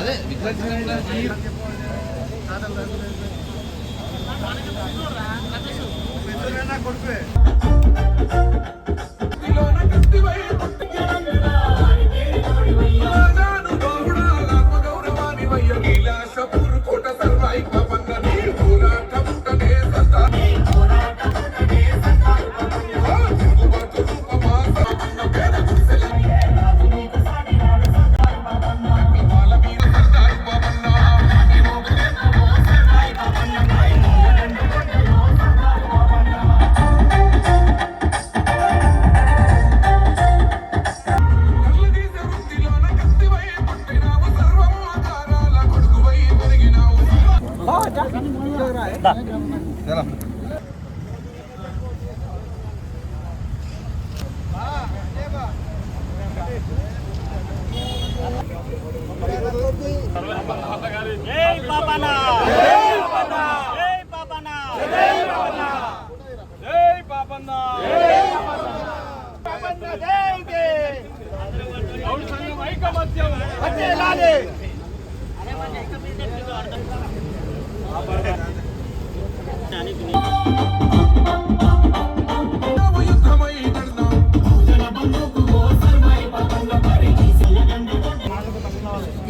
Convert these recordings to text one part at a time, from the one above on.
అదే జై పాపన్న జై పాపన్న జై పాపన్న జై పాపన్న జై పాపన్న జై పాపన్న జై జై గౌడ సంఘం ఐకమత్యం వచ్చేలాగే అరే మన ఐకమత్యం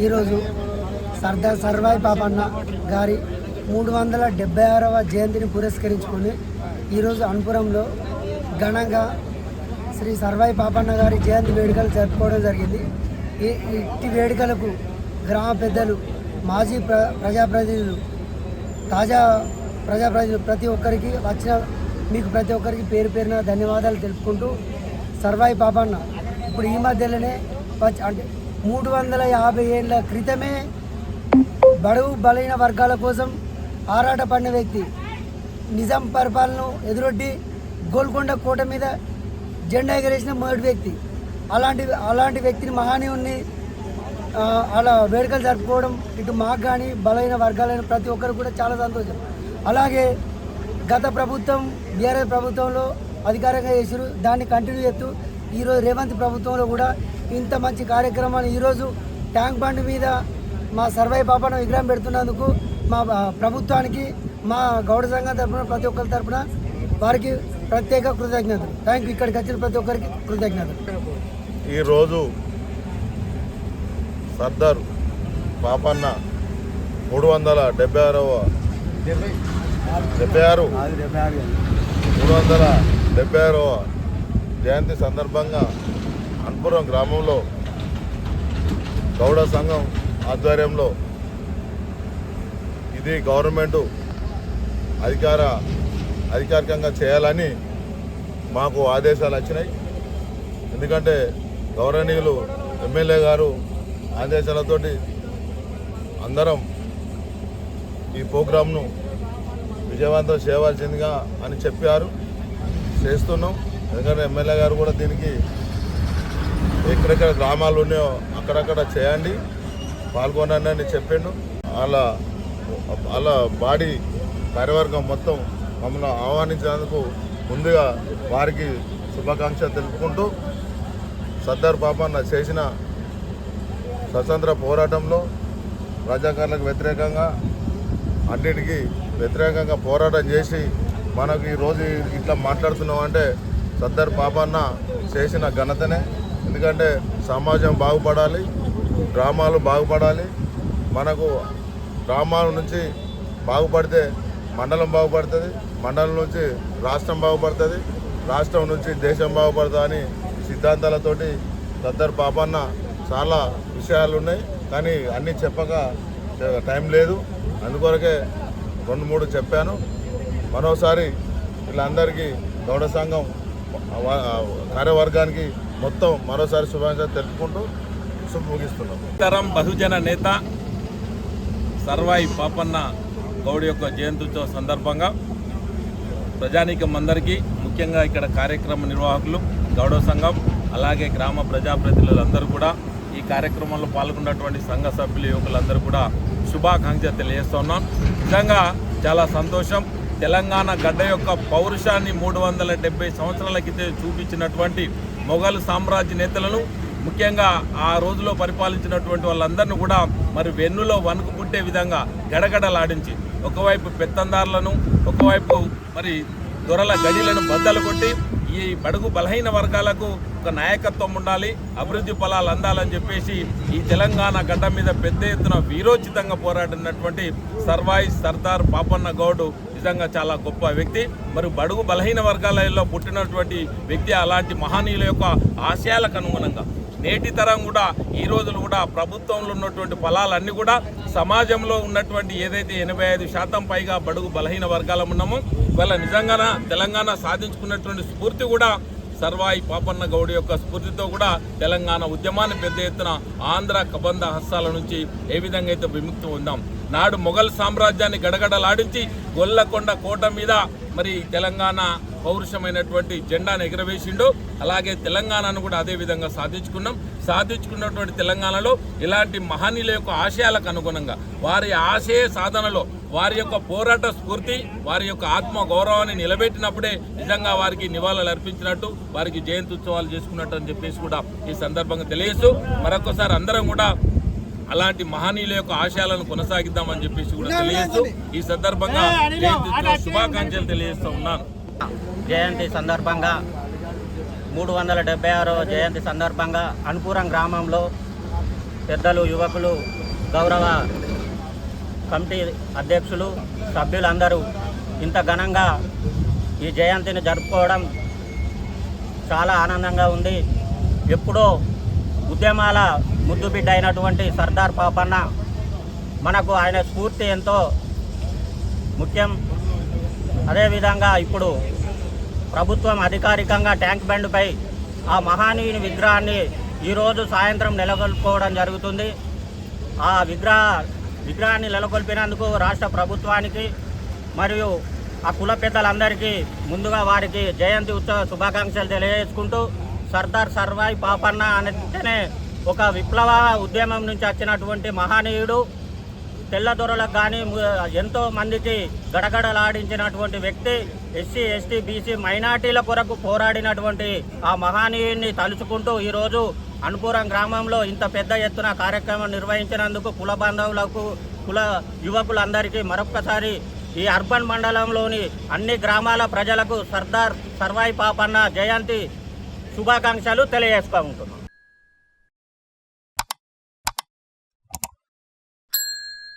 ఈరోజు సర్దార్ సర్వాయి పాపన్న గారి 376వ జయంతిని పురస్కరించుకొని ఈరోజు అనంతపురంలో ఘనంగా శ్రీ సర్వాయి పాపన్న గారి జయంతి వేడుకలు జరుపుకోవడం జరిగింది. ఇట్టి వేడుకలకు గ్రామ పెద్దలు, మాజీ ప్రజాప్రతినిధులు, తాజా ప్రజాప్రతినిధులు ప్రతి ఒక్కరికి మీకు ప్రతి ఒక్కరికి పేరు పేరున ధన్యవాదాలు తెలుపుకుంటూ, సర్వాయి పాపన్న ఇప్పుడు ఈ మధ్యలోనే అంటే 350 ఏళ్ళ క్రితమే బడుగు బలైన వర్గాల కోసం ఆరాట పడిన వ్యక్తి, నిజాం పరిపాలనను ఎదురొడ్డి గోల్కొండ కోట మీద జెండా ఎగరేసిన మొదటి వ్యక్తి. అలాంటి వ్యక్తిని, మహానీయుని అలా వేడుకలు జరుపుకోవడం ఇటు మాకు కానీ బలైన వర్గాలైన ప్రతి ఒక్కరు కూడా చాలా సంతోషం. అలాగే గత ప్రభుత్వం బీఆర్ఎస్ ప్రభుత్వంలో అధికారంగా చేసారు, దాన్ని కంటిన్యూ చేస్తూ ఈరోజు రేవంత్ ప్రభుత్వంలో కూడా ఇంత మంచి కార్యక్రమాన్ని ఈరోజు ట్యాంక్ బండ్ మీద మా సర్వాయి పాపన్న విగ్రహం పెడుతున్నందుకు మా ప్రభుత్వానికి, మా గౌడ సంఘం తరఫున ప్రతి ఒక్కరి తరఫున వారికి ప్రత్యేక కృతజ్ఞతలు. Thank you. ఇక్కడికి వచ్చిన ప్రతి ఒక్కరికి కృతజ్ఞతలు. ఈరోజు సర్దార్ పాపన్న 376వ జయంతి సందర్భంగా అనంతపురం గ్రామంలో గౌడ సంఘం ఆధ్వర్యంలో ఇది గవర్నమెంటు అధికారికంగా చేయాలని మాకు ఆదేశాలు వచ్చినాయి. ఎందుకంటే గౌరవనీయులు ఎమ్మెల్యే గారు ఆదేశాలతోటి అందరం ఈ ప్రోగ్రాంను విజయవంతం చేయవలసిందిగా అని చెప్పారు. చేస్తున్నాం. ఎందుకంటే ఎమ్మెల్యే గారు కూడా దీనికి ఎక్కడెక్కడ గ్రామాలు ఉన్నాయో అక్కడక్కడ చేయండి, పాల్గొనండి అని చెప్పిండు. అలా బాడీ కార్యవర్గం మొత్తం మమ్మల్ని ఆహ్వానించినందుకు ముందుగా వారికి శుభాకాంక్షలు తెలుపుకుంటూ, సర్దార్ పాపన్న చేసిన స్వతంత్ర పోరాటంలో రజాకారులకు వ్యతిరేకంగా అన్నిటికీ వ్యతిరేకంగా పోరాటం చేసి మనకు ఈరోజు ఇట్లా మాట్లాడుతున్నాం అంటే సర్దార్ పాపన్న చేసిన ఘనతనే. ఎందుకంటే సమాజం బాగుపడాలి, గ్రామాలు బాగుపడాలి. మనకు గ్రామాల నుంచి బాగుపడితే మండలం బాగుపడుతుంది, మండలం నుంచి రాష్ట్రం బాగుపడుతుంది, రాష్ట్రం నుంచి దేశం బాగుపడుతుంది అని సిద్ధాంతాలతోటి సర్దార్ పాపన్న చాలా విషయాలు ఉన్నాయి. కానీ అన్నీ చెప్పక టైం లేదు, అందుకొరకే 2-3 చెప్పాను. మరోసారి వీళ్ళందరికీ గౌడ సంఘం కార్యవర్గానికి మొత్తం మరోసారి శుభాకాంక్షలు తెలుపుకుంటూ ముగిస్తున్నాం. బహుజన నేత సర్వాయి పాపన్న గౌడ్ యొక్క జయంత్యుత్సవ సందర్భంగా ప్రజానీకం అందరికీ, ముఖ్యంగా ఇక్కడ కార్యక్రమ నిర్వాహకులు, గౌడ సంఘం, అలాగే గ్రామ ప్రజాప్రతినిధులందరూ కూడా, ఈ కార్యక్రమంలో పాల్గొన్నటువంటి సంఘ సభ్యులు, యువకులందరూ కూడా శుభాకాంక్షలు తెలియజేస్తున్నాం. నిజంగా చాలా సంతోషం. తెలంగాణ గడ్డ యొక్క పౌరుషాన్ని 370 సంవత్సరాల క్రితం చూపించినటువంటి మొఘల్ సామ్రాజ్య నేతలను ముఖ్యంగా ఆ రోజులో పరిపాలించినటువంటి వాళ్ళందరినీ కూడా మరి వెన్నులో వణుకు పుట్టే విధంగా గడగడలాడించి ఒకవైపు పెత్తందారులను ఒకవైపు మరి దొరల గడిలను బద్దలు కొట్టి ఈ బడుగు బలహీన వర్గాలకు ఒక నాయకత్వం ఉండాలి, అభివృద్ధి ఫలాలు అందాలని చెప్పేసి ఈ తెలంగాణ గడ్డ మీద పెద్ద ఎత్తున వీరోచితంగా పోరాడినటువంటి సర్వాయి సర్దార్ పాపన్న గౌడ్ నిజంగా చాలా గొప్ప వ్యక్తి. మరి బడుగు బలహీన వర్గాలలో పుట్టినటువంటి వ్యక్తి. అలాంటి మహనీయుల యొక్క ఆశయాలకు అనుగుణంగా నేటి తరం కూడా ఈ రోజులు కూడా ప్రభుత్వంలో ఉన్నటువంటి ఫలాలన్నీ కూడా సమాజంలో ఉన్నటువంటి ఏదైతే 85% పైగా బడుగు బలహీన వర్గాలు ఉన్నామో వాళ్ళ నిజంగా తెలంగాణ సాధించుకున్నటువంటి స్ఫూర్తి కూడా సర్వాయి పాపన్న గౌడ్ యొక్క స్ఫూర్తితో కూడా తెలంగాణ ఉద్యమాన్ని పెద్ద ఎత్తున ఆంధ్ర కబంధ హస్తాల నుంచి ఏ విధంగా అయితే విముక్తి ఉందాం. నాడు మొఘల్ సామ్రాజ్యాన్ని గడగడలాడించి గొల్లకొండ కోట మీద మరి తెలంగాణ పౌరుషమైనటువంటి జెండాను ఎగరవేసిండు. అలాగే తెలంగాణను కూడా అదే విధంగా సాధించుకున్నటువంటి తెలంగాణలో ఇలాంటి మహనీయుల యొక్క ఆశయాలకు అనుగుణంగా వారి ఆశయ సాధనలో వారి యొక్క పోరాట స్ఫూర్తి వారి యొక్క ఆత్మ గౌరవాన్ని నిలబెట్టినప్పుడే నిజంగా వారికి నివాళులు అర్పించినట్టు వారికి జయంతి ఉత్సవాలు చేసుకున్నట్టు అని చెప్పేసి కూడా ఈ సందర్భంగా తెలియజేస్తూ మరొకసారి అందరం కూడా అలాంటి మహనీయుల యొక్క ఆశయాలను కొనసాగిద్దామని చెప్పేసి కూడా తెలియజేస్తూ ఈ సందర్భంగా జయంతి ఉత్సవ శుభాకాంక్షలు తెలియజేస్తూ ఉన్నాను. జయంతి సందర్భంగా 376వ జయంతి సందర్భంగా అనుపురం గ్రామంలో పెద్దలు యువకులు గౌరవ కమిటీ అధ్యక్షులు సభ్యులందరూ ఇంత ఘనంగా ఈ జయంతిని జరుపుకోవడం చాలా ఆనందంగా ఉంది. ఎప్పుడో ఉద్యమాల ముద్దుబిడ్డ అయినటువంటి సర్దార్ పాపన్న మనకు ఆయన స్ఫూర్తి ఎంతో ముఖ్యం. అదేవిధంగా ఇప్పుడు ప్రభుత్వం అధికారికంగా ట్యాంక్ బండ్పై ఆ మహానీయుని విగ్రహాన్ని ఈరోజు సాయంత్రం నెలకొల్పుకోవడం జరుగుతుంది. ఆ విగ్రహాన్ని నెలకొల్పినందుకు రాష్ట్ర ప్రభుత్వానికి మరియు ఆ కుల పెద్దలందరికీ ముందుగా వారికి జయంతి ఉత్సవ శుభాకాంక్షలు తెలియజేసుకుంటూ సర్దార్ సర్వాయి పాపన్న అంటేనే ఒక విప్లవ ఉద్యమం నుంచి వచ్చినటువంటి మహనీయుడు. తెల్లదొరలకు కానీ ఎంతో మందికి గడగడలాడించినటువంటి వ్యక్తి. ఎస్సీ ఎస్టీ బీసీ మైనార్టీల కొరకు పోరాడినటువంటి ఆ మహనీయుడిని తలుచుకుంటూ ఈరోజు అనుపురం గ్రామంలో ఇంత పెద్ద ఎత్తున కార్యక్రమం నిర్వహించినందుకు కుల బాంధవులకు కుల యువకులందరికీ మరొక్కసారి ఈ అర్బన్ మండలంలోని అన్ని గ్రామాల ప్రజలకు సర్దార్ సర్వాయి పాపన్న జయంతి శుభాకాంక్షలు తెలియజేసుకుంటున్నాం.